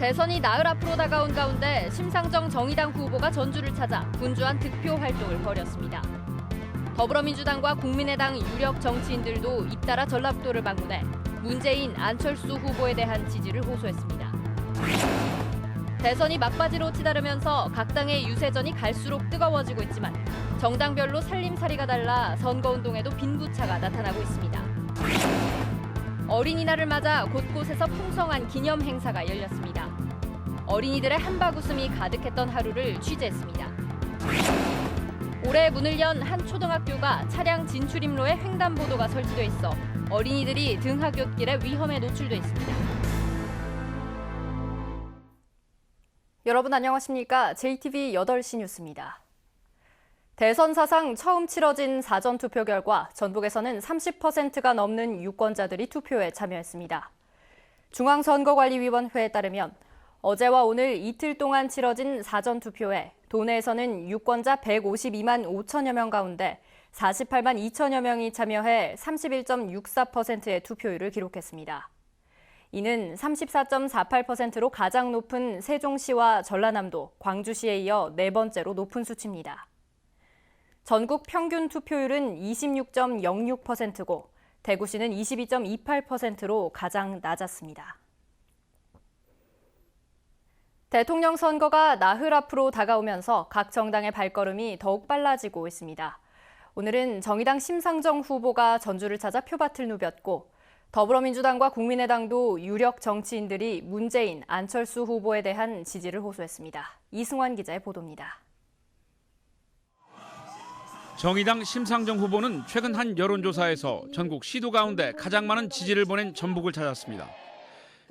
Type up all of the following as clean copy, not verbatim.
대선이 나흘 앞으로 다가온 가운데 심상정 정의당 후보가 전주를 찾아 분주한 득표 활동을 벌였습니다. 더불어민주당과 국민의당 유력 정치인들도 잇따라 전라북도를 방문해 문재인, 안철수 후보에 대한 지지를 호소했습니다. 대선이 막바지로 치달으면서 각 당의 유세전이 갈수록 뜨거워지고 있지만 정당별로 살림살이가 달라 선거운동에도 빈부차가 나타나고 있습니다. 어린이날을 맞아 곳곳에서 풍성한 기념 행사가 열렸습니다. 어린이들의 한바구음이 가득했던 하루를 취재했습니다. 올해 문을 연 한 초등학교가 차량 진출입로에 횡단보도가 설치돼 있어 어린이들이 등하굣길에 위험에 노출돼 있습니다. 여러분 안녕하십니까? JTV 8시 뉴스입니다. 대선 사상 처음 치러진 사전투표 결과 전북에서는 30%가 넘는 유권자들이 투표에 참여했습니다. 중앙선거관리위원회에 따르면 어제와 오늘 이틀 동안 치러진 사전투표에 도내에서는 유권자 152만 5천여 명 가운데 48만 2천여 명이 참여해 31.64%의 투표율을 기록했습니다. 이는 34.48%로 가장 높은 세종시와 전라남도, 광주시에 이어 네 번째로 높은 수치입니다. 전국 평균 투표율은 26.06%고 대구시는 22.28%로 가장 낮았습니다. 대통령 선거가 나흘 앞으로 다가오면서 각 정당의 발걸음이 더욱 빨라지고 있습니다. 오늘은 정의당 심상정 후보가 전주를 찾아 표밭을 누볐고 더불어민주당과 국민의당도 유력 정치인들이 문재인, 안철수 후보에 대한 지지를 호소했습니다. 이승환 기자의 보도입니다. 정의당 심상정 후보는 최근 한 여론조사에서 전국 시도 가운데 가장 많은 지지를 보낸 전북을 찾았습니다.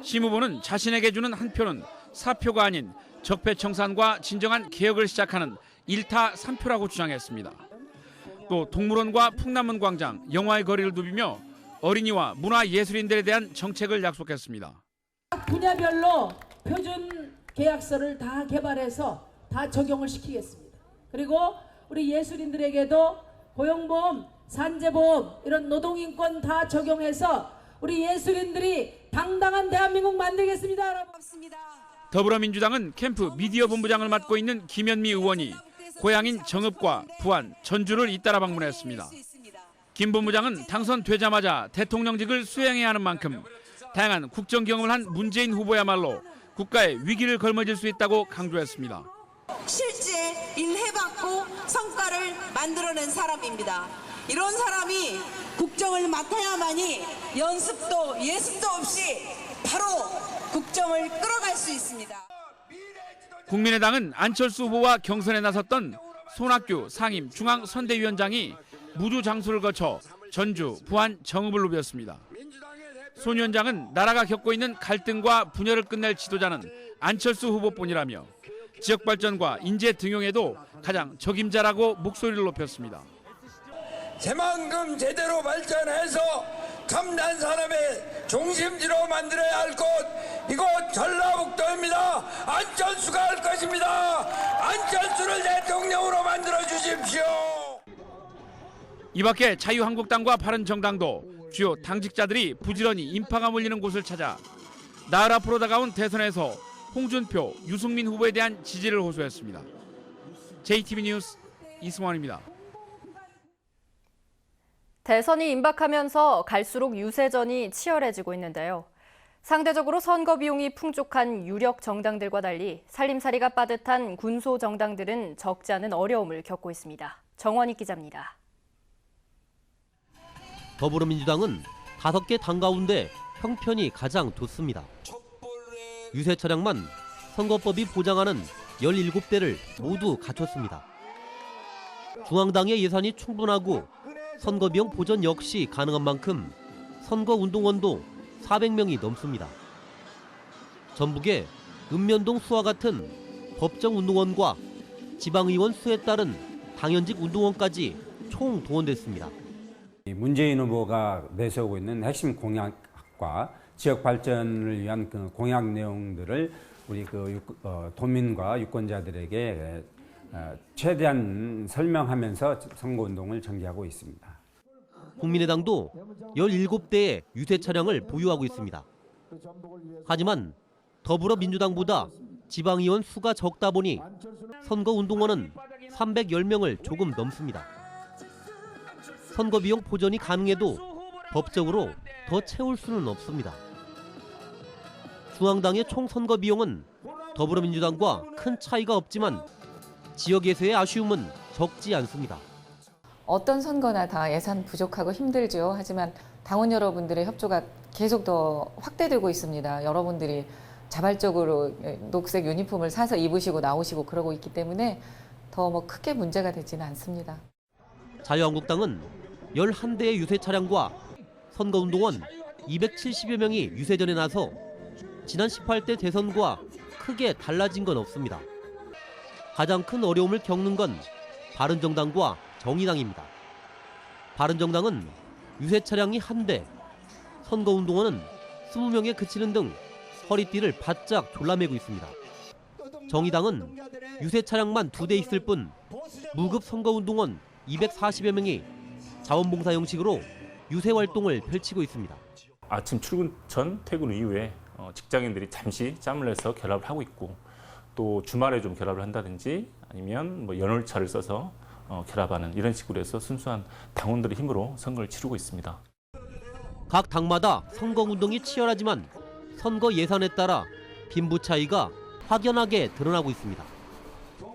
심 후보는 자신에게 주는 한 표는 사표가 아닌 적폐청산과 진정한 개혁을 시작하는 1타 3표라고 주장했습니다. 또 동물원과 풍남문 광장, 영화의 거리를 누비며 어린이와 문화예술인들에 대한 정책을 약속했습니다. 각 분야별로 표준 계약서를 다 개발해서 다 적용을 시키겠습니다. 그리고 우리 예술인들에게도 고용보험, 산재보험, 이런 노동인권 다 적용해서 우리 예술인들이 당당한 대한민국 만들겠습니다. 더불어민주당은 캠프 미디어 본부장을 맡고 있는 김현미 의원이 고향인 정읍과 부안, 전주를 잇따라 방문했습니다. 김 본부장은 당선되자마자 대통령직을 수행해야 하는 만큼 다양한 국정 경험을 한 문재인 후보야말로 국가의 위기를 걸머질 수 있다고 강조했습니다. 실제 일해봤고 성과를 만들어낸 사람입니다. 이런 사람이 국정을 맡아야만이 연습도 예습도 없이 바로 국정을 끌어갈 수 있습니다. 국민의당은 안철수 후보와 경선에 나섰던 손학규 상임 중앙선대위원장이 무주 장수를 거쳐 전주, 부안, 정읍을 누볐습니다. 손 위원장은 나라가 겪고 있는 갈등과 분열을 끝낼 지도자는 안철수 후보뿐이라며 지역 발전과 인재 등용에도 가장 적임자라고 목소리를 높였습니다. 새만금 제대로 발전해서 첨단 산업의 중심지로 만들어야 할 곳, 이곳 전라북도입니다. 안철수가 할 것입니다. 안철수를 대통령으로 만들어 주십시오. 이 밖에 자유한국당과 바른정당도 주요 당직자들이 부지런히 인파가 몰리는 곳을 찾아 나흘 앞으로 다가온 대선에서 홍준표, 유승민 후보에 대한 지지를 호소했습니다. JTB 뉴스 이승환입니다. 대선이 임박하면서 갈수록 유세전이 치열해지고 있는데요. 상대적으로 선거 비용이 풍족한 유력 정당들과 달리 살림살이가 빠듯한 군소 정당들은 적지 않은 어려움을 겪고 있습니다. 정원익 기자입니다. 더불어민주당은 5개 당 가운데 형편이 가장 좋습니다. 유세 차량만 선거법이 보장하는 17대를 모두 갖췄습니다. 중앙당의 예산이 충분하고 선거비용 보전 역시 가능한 만큼 선거운동원도 400명이 넘습니다. 전북의 읍면동 수와 같은 법정운동원과 지방의원 수에 따른 당연직 운동원까지 총 동원됐습니다. 문재인 후보가 내세우고 있는 핵심 공약과 지역 발전을 위한 그 공약 내용들을 우리 도민과 유권자들에게 최대한 설명하면서 선거운동을 전개하고 있습니다. 국민의당도 17대의 유세 차량을 보유하고 있습니다. 하지만 더불어민주당보다 지방의원 수가 적다 보니 선거운동원은 310명을 조금 넘습니다. 선거비용 보전이 가능해도 법적으로 더 채울 수는 없습니다. 중앙당의 총 선거비용은 더불어민주당과 큰 차이가 없지만 지역에서의 아쉬움은 적지 않습니다. 어떤 선거나 다 예산 부족하고 힘들죠. 하지만 당원 여러분들의 협조가 계속 더 확대되고 있습니다. 여러분들이 자발적으로 녹색 유니폼을 사서 입으시고 나오시고 그러고 있기 때문에 더 크게 문제가 되지는 않습니다. 자유한국당은 11대의 유세 차량과 선거운동원 270여 명이 유세전에 나서 지난 18대 대선과 크게 달라진 건 없습니다. 가장 큰 어려움을 겪는 건 바른정당과 정의당입니다. 바른정당은 유세 차량이 1대, 선거운동원은 20명에 그치는 등 허리띠를 바짝 졸라매고 있습니다. 정의당은 유세 차량만 2대 있을 뿐 무급 선거운동원 240여 명이 자원봉사 형식으로 유세 활동을 펼치고 있습니다. 아침 출근 전 퇴근 이후에 직장인들이 잠시 짬을 내서 결합을 하고 있고 또 주말에 좀 결합을 한다든지 아니면 연월차를 써서 결합하는 이런 식으로 해서 순수한 당원들의 힘으로 선거를 치르고 있습니다. 각 당마다 선거운동이 치열하지만 선거 예산에 따라 빈부 차이가 확연하게 드러나고 있습니다.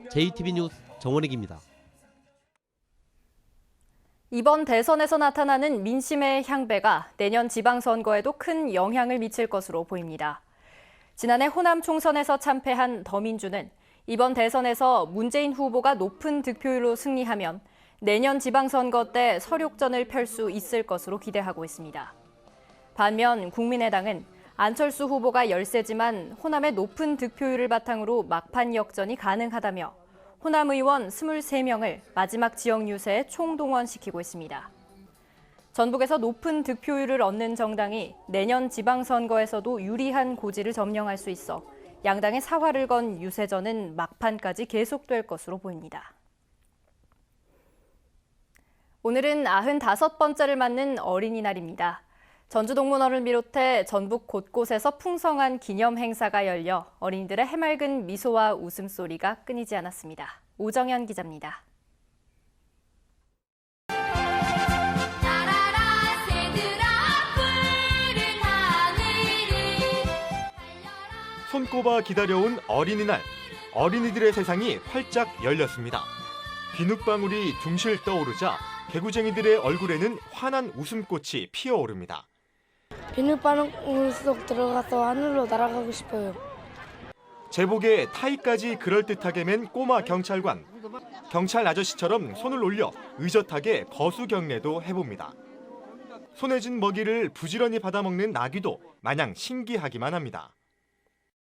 JTB 뉴스 정원익입니다. 이번 대선에서 나타나는 민심의 향배가 내년 지방선거에도 큰 영향을 미칠 것으로 보입니다. 지난해 호남 총선에서 참패한 더민주는 이번 대선에서 문재인 후보가 높은 득표율로 승리하면 내년 지방선거 때 서력전을 펼 수 있을 것으로 기대하고 있습니다. 반면 국민의당은 안철수 후보가 열세지만 호남의 높은 득표율을 바탕으로 막판 역전이 가능하다며 호남 의원 23명을 마지막 지역 유세에 총동원시키고 있습니다. 전북에서 높은 득표율을 얻는 정당이 내년 지방선거에서도 유리한 고지를 점령할 수 있어 양당의 사활을 건 유세전은 막판까지 계속될 것으로 보입니다. 오늘은 95번째를 맞는 어린이날입니다. 전주동문원을 비롯해 전북 곳곳에서 풍성한 기념 행사가 열려 어린이들의 해맑은 미소와 웃음소리가 끊이지 않았습니다. 오정현 기자입니다. 손꼽아 기다려온 어린이날, 어린이들의 세상이 활짝 열렸습니다. 비눗방울이 둥실 떠오르자 개구쟁이들의 얼굴에는 환한 웃음꽃이 피어오릅니다. 비눗방울 속 들어가서 하늘로 날아가고 싶어요. 제복에 타이까지 그럴듯하게 맨 꼬마 경찰관. 경찰 아저씨처럼 손을 올려 의젓하게 거수 경례도 해봅니다. 손에 쥔 먹이를 부지런히 받아먹는 나귀도 마냥 신기하기만 합니다.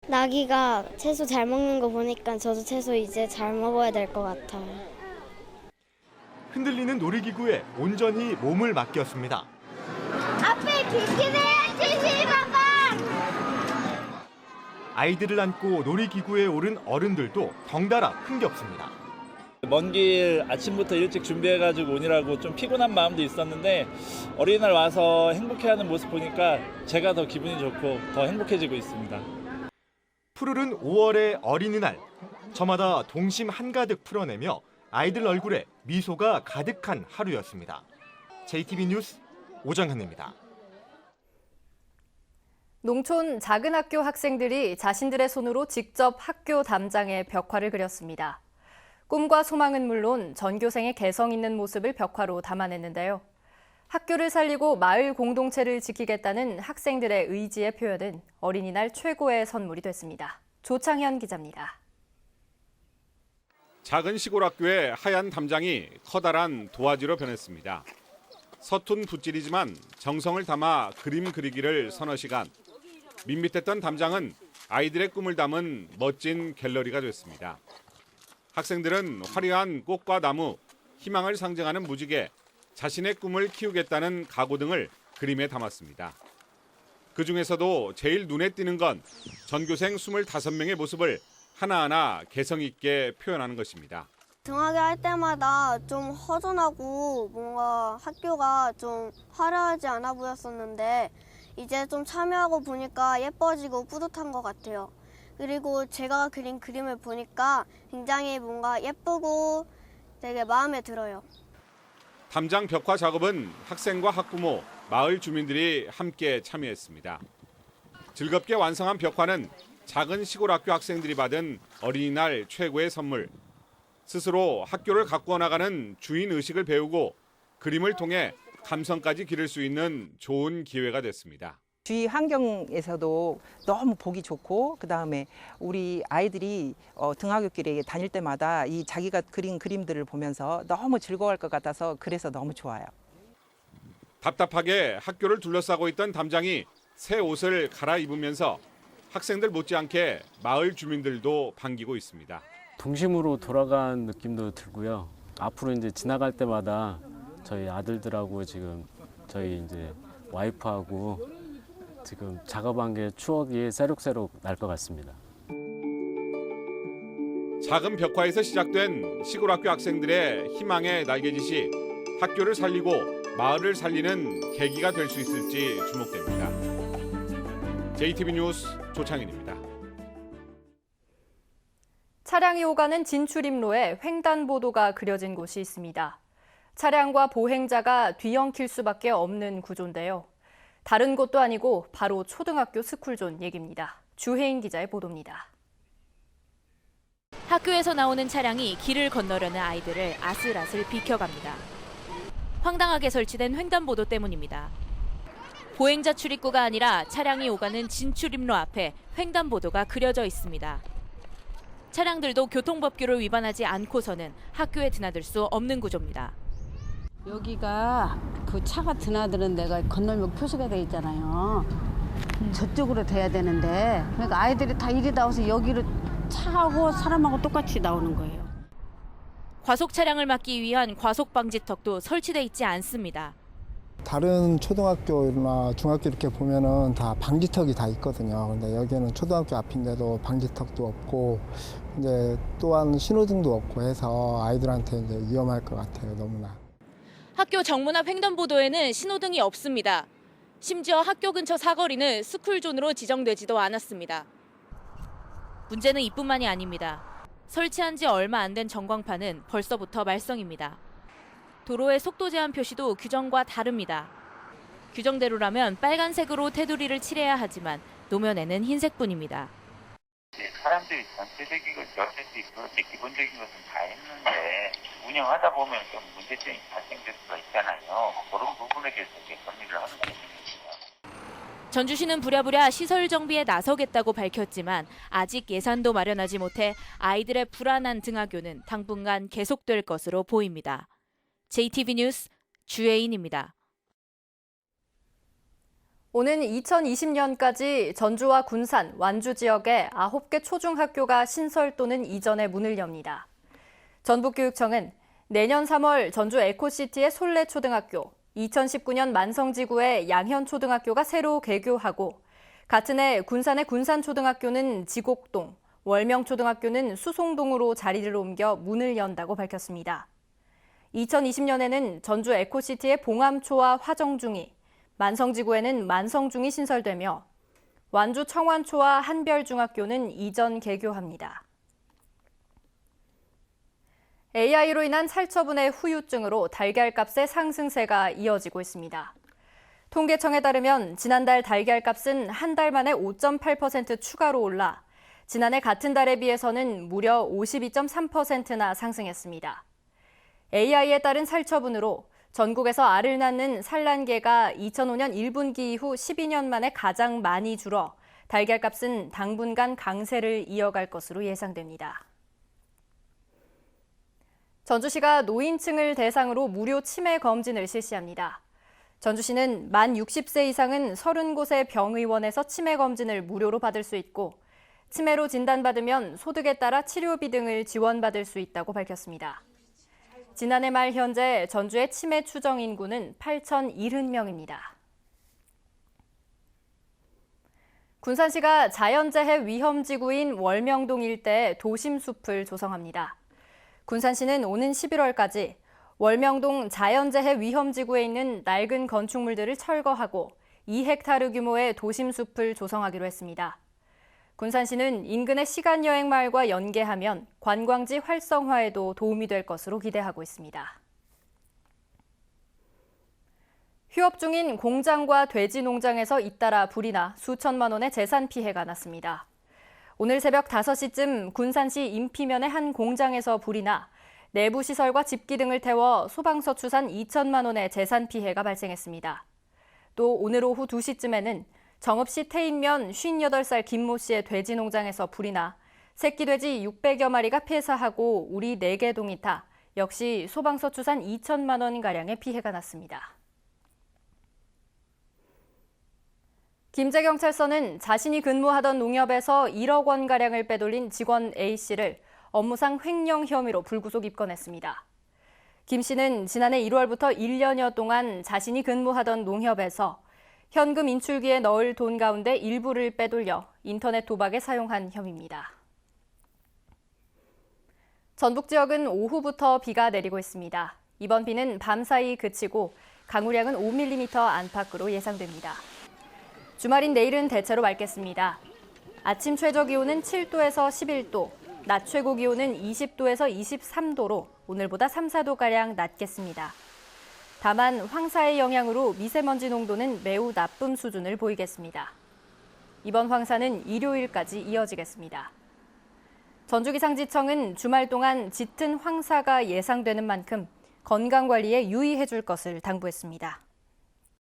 나귀가 채소 잘 먹는 거 보니까 저도 채소 이제 잘 먹어야 될 것 같아요. 흔들리는 놀이기구에 온전히 몸을 맡겼습니다. 앞에 길기네 봐봐. 아이들을 안고 놀이기구에 오른 어른들도 덩달아 흥겹습니다. 먼 길 아침부터 일찍 준비해가지고 오느라고 좀 피곤한 마음도 있었는데 어린이날 와서 행복해하는 모습 보니까 제가 더 기분이 좋고 더 행복해지고 있습니다. 푸르른 5월의 어린이날, 저마다 동심 한가득 풀어내며 아이들 얼굴에 미소가 가득한 하루였습니다. JTB 뉴스 오정현입니다. 농촌 작은 학교 학생들이 자신들의 손으로 직접 학교 담장에 벽화를 그렸습니다. 꿈과 소망은 물론 전교생의 개성 있는 모습을 벽화로 담아냈는데요. 학교를 살리고 마을 공동체를 지키겠다는 학생들의 의지의 표현은 어린이날 최고의 선물이 됐습니다. 조창현 기자입니다. 작은 시골 학교의 하얀 담장이 커다란 도화지로 변했습니다. 서툰 붓질이지만 정성을 담아 그림 그리기를 서너 시간. 밋밋했던 담장은 아이들의 꿈을 담은 멋진 갤러리가 됐습니다. 학생들은 화려한 꽃과 나무, 희망을 상징하는 무지개, 자신의 꿈을 키우겠다는 각오 등을 그림에 담았습니다. 그중에서도 제일 눈에 띄는 건 전교생 25명의 모습을 하나하나 개성 있게 표현하는 것입니다. 등하게 할 때마다 좀 허전하고 뭔가 학교가 좀 화려하지 않아 보였었는데 이제 좀 참여하고 보니까 예뻐지고 뿌듯한 것 같아요. 그리고 제가 그린 그림을 보니까 굉장히 뭔가 예쁘고 되게 마음에 들어요. 담장 벽화 작업은 학생과 학부모, 마을 주민들이 함께 참여했습니다. 즐겁게 완성한 벽화는 작은 시골 학교 학생들이 받은 어린이날 최고의 선물. 스스로 학교를 가꾸어 나가는 주인 의식을 배우고 그림을 통해 감성까지 기를 수 있는 좋은 기회가 됐습니다. 주위 환경에서도 너무 보기 좋고 그다음에 우리 아이들이 등하굣길에 다닐 때마다 이 자기가 그린 그림들을 보면서 너무 즐거워할 것 같아서 그래서 너무 좋아요. 답답하게 학교를 둘러싸고 있던 담장이 새 옷을 갈아입으면서 학생들 못지않게 마을 주민들도 반기고 있습니다. 동심으로 돌아간 느낌도 들고요. 앞으로 이제 지나갈 때마다 저희 아들들하고 지금 저희 이제 와이프하고 지금 작업한 게 추억이 새록새록 날 것 같습니다. 작은 벽화에서 시작된 시골 학교 학생들의 희망의 날개짓이 학교를 살리고 마을을 살리는 계기가 될 수 있을지 주목됩니다. JTB 뉴스 조창인입니다. 차량이 오가는 진출입로에 횡단보도가 그려진 곳이 있습니다. 차량과 보행자가 뒤엉킬 수밖에 없는 구조인데요. 다른 곳도 아니고 바로 초등학교 스쿨존 얘기입니다. 주혜인 기자의 보도입니다. 학교에서 나오는 차량이 길을 건너려는 아이들을 아슬아슬 비켜갑니다. 황당하게 설치된 횡단보도 때문입니다. 보행자 출입구가 아니라 차량이 오가는 진출입로 앞에 횡단보도가 그려져 있습니다. 차량들도 교통법규를 위반하지 않고서는 학교에 드나들 수 없는 구조입니다. 여기가 그 차가 드나드는 데가 건널목 표시가 돼 있잖아요. 저쪽으로 돼야 되는데 그러니까 아이들이 다 이리 나와서 여기로 차하고 사람하고 똑같이 나오는 거예요. 과속 차량을 막기 위한 과속 방지턱도 설치돼 있지 않습니다. 다른 초등학교나 중학교 이렇게 보면은 다 방지턱이 다 있거든요. 근데 여기는 초등학교 앞인데도 방지턱도 없고 이제 또한 신호등도 없고 해서 아이들한테 이제 위험할 것 같아요, 너무나. 학교 정문 앞 횡단보도에는 신호등이 없습니다. 심지어 학교 근처 사거리는 스쿨존으로 지정되지도 않았습니다. 문제는 이뿐만이 아닙니다. 설치한 지 얼마 안 된 전광판은 벌써부터 말썽입니다. 도로의 속도 제한 표시도 규정과 다릅니다. 규정대로라면 빨간색으로 테두리를 칠해야 하지만 노면에는 흰색뿐입니다. 사람들이 전체적인 것이 어쩐지 그렇게 기본적인 것은 다 했는데 운영하다 보면 좀 문제점이 발생될 수가 있잖아요. 그런 부분에 대해서 건의를 하는 것입니다. 전주시는 부랴부랴 시설 정비에 나서겠다고 밝혔지만 아직 예산도 마련하지 못해 아이들의 불안한 등하교는 당분간 계속될 것으로 보입니다. JTB 뉴스 주혜인입니다. 오는 2020년까지 전주와 군산, 완주 지역에 9개 초중학교가 신설 또는 이전의 문을 엽니다. 전북교육청은 내년 3월 전주 에코시티의 솔레초등학교, 2019년 만성지구의 양현초등학교가 새로 개교하고 같은 해 군산의 군산초등학교는 지곡동, 월명초등학교는 수송동으로 자리를 옮겨 문을 연다고 밝혔습니다. 2020년에는 전주 에코시티의 봉암초와 화정중이, 만성지구에는 만성중이 신설되며 완주 청완초와 한별중학교는 이전 개교합니다. AI로 인한 살처분의 후유증으로 달걀값의 상승세가 이어지고 있습니다. 통계청에 따르면 지난달 달걀값은 한 달 만에 5.8% 추가로 올라 지난해 같은 달에 비해서는 무려 52.3%나 상승했습니다. AI에 따른 살처분으로 전국에서 알을 낳는 산란개가 2005년 1분기 이후 12년 만에 가장 많이 줄어 달걀값은 당분간 강세를 이어갈 것으로 예상됩니다. 전주시가 노인층을 대상으로 무료 치매 검진을 실시합니다. 전주시는 만 60세 이상은 30곳의 병의원에서 치매 검진을 무료로 받을 수 있고 치매로 진단받으면 소득에 따라 치료비 등을 지원받을 수 있다고 밝혔습니다. 지난해 말 현재 전주의 치매 추정 인구는 8,070명입니다. 군산시가 자연재해 위험지구인 월명동 일대에 도심숲을 조성합니다. 군산시는 오는 11월까지 월명동 자연재해 위험지구에 있는 낡은 건축물들을 철거하고 2헥타르 규모의 도심 숲을 조성하기로 했습니다. 군산시는 인근의 시간여행 마을과 연계하면 관광지 활성화에도 도움이 될 것으로 기대하고 있습니다. 휴업 중인 공장과 돼지 농장에서 잇따라 불이 나 수천만 원의 재산 피해가 났습니다. 오늘 새벽 5시쯤 군산시 인피면의 한 공장에서 불이 나 내부 시설과 집기 등을 태워 소방서 추산 2천만 원의 재산 피해가 발생했습니다. 또 오늘 오후 2시쯤에는 정읍시 태인면 58살 김모 씨의 돼지 농장에서 불이 나 새끼 돼지 600여 마리가 폐사하고 우리 4개 동이 타 역시 소방서 추산 2천만 원가량의 피해가 났습니다. 김제경찰서는 자신이 근무하던 농협에서 1억 원가량을 빼돌린 직원 A씨를 업무상 횡령 혐의로 불구속 입건했습니다. 김 씨는 지난해 1월부터 1년여 동안 자신이 근무하던 농협에서 현금 인출기에 넣을 돈 가운데 일부를 빼돌려 인터넷 도박에 사용한 혐의입니다. 전북 지역은 오후부터 비가 내리고 있습니다. 이번 비는 밤사이 그치고 강우량은 5mm 안팎으로 예상됩니다. 주말인 내일은 대체로 맑겠습니다. 아침 최저 기온은 7도에서 11도, 낮 최고 기온은 20도에서 23도로 오늘보다 3, 4도가량 낮겠습니다. 다만 황사의 영향으로 미세먼지 농도는 매우 나쁨 수준을 보이겠습니다. 이번 황사는 일요일까지 이어지겠습니다. 전주기상지청은 주말 동안 짙은 황사가 예상되는 만큼 건강관리에 유의해 줄 것을 당부했습니다.